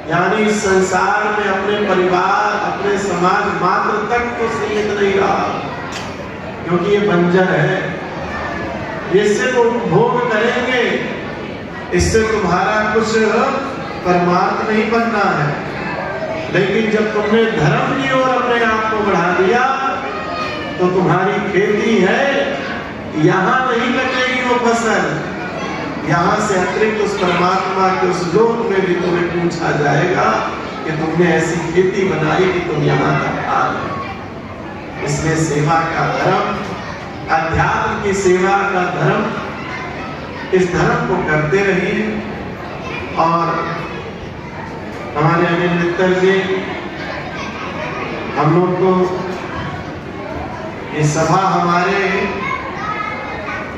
यानी इस संसार में अपने परिवार, अपने समाज मात्र तक तो सीमित नहीं रहा, क्योंकि ये बंजर है। इससे तो उपभोग करेंगे, इससे तुम्हारा कुछ परमार्थ नहीं बनना है। लेकिन जब तुमने धर्म की ओर अपने आप को बढ़ा दिया तो तुम्हारी खेती है, यहाँ नहीं कटेगी वो फसल, यहाँ से अतिरिक्त उस परमात्मा के उस लोक में भी तुम्हें पूछा जाएगा कि तुमने ऐसी खेती बनाई कि तुम यहाँ तक आ गए। इसलिए सेवा का धर्म, अध्यात्म की सेवा का धर्म, इस धर्म को करते रहिए। और हमारे अनिल मित्तर जी, हम लोग को ये सभा हमारे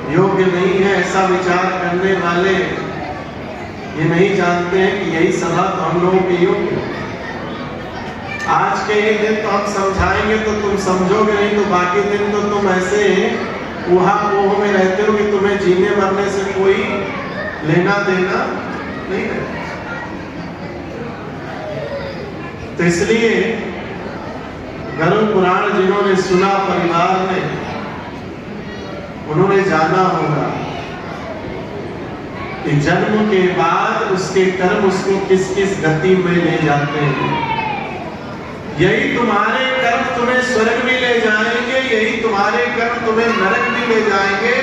योग्य नहीं है, ऐसा विचार करने वाले ये नहीं जानते हैं कि यही सभा तो हम लोगों के योग्य है। आज के ये दिन तो हम समझाएंगे तो तुम समझोगे नहीं, तो बाकी दिन तो तुम ऐसे ऊहा पोह में रहते हो कि तुम्हें जीने मरने से कोई लेना देना नहीं है। तो इसलिए गरुड़ पुराण जिन्होंने सुना परिवार में, उन्होंने जाना होगा कि जन्म के बाद उसके कर्म उसको किस किस गति में ले जाते हैं। यही तुम्हारे कर्म तुम्हें स्वर्ग भी ले जाएंगे, यही तुम्हारे कर्म तुम्हें नरक भी ले जाएंगे,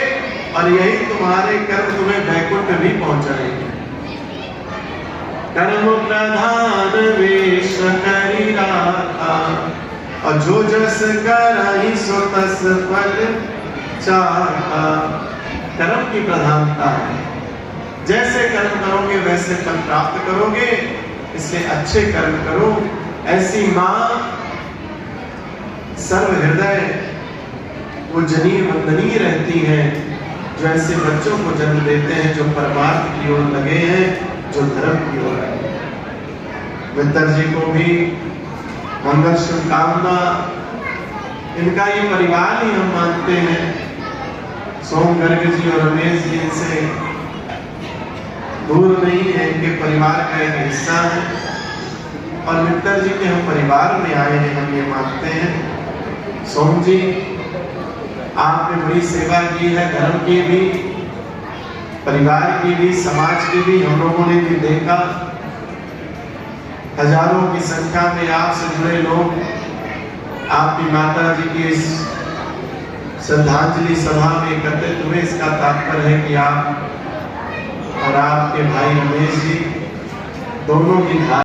और यही तुम्हारे कर्म तुम्हें वैकुंठ भी पहुंचाएंगे। कर्म प्रधान वेश करी राखा, और जो जस कराई सो तस फल चाहा। कर्म की प्रधानता है, जैसे कर्म करोगे वैसे फल प्राप्त करोगे, इसलिए अच्छे कर्म करो। ऐसी माँ सर्व हृदय वो जनी वंदनीय रहती है, जो ऐसे बच्चों को जन्म देते हैं, जो परमार्थ की ओर लगे हैं, जो धर्म की ओर लगे। मित्तर जी को भी मंगल शुभकामना। इनका ये परिवार ही हम मानते हैं। सोम गर्ग जी और रमेश जी इनसे दूर नहीं है, इनके परिवार का एक हिस्सा है, और मित्तर जी के हम परिवार में आए हैं, हम ये मानते हैं। सोम जी, आपने बड़ी सेवा की है, धर्म की भी, परिवार की भी, समाज की भी। हम लोगों ने भी देखा हजारों की संख्या में आपसे जुड़े लोग आपकी माता जी की इस श्रद्धांजलि सभा में एकत्रित हुए। इसका तात्पर्य है कि आप और आपके भाई रमेश जी दोनों की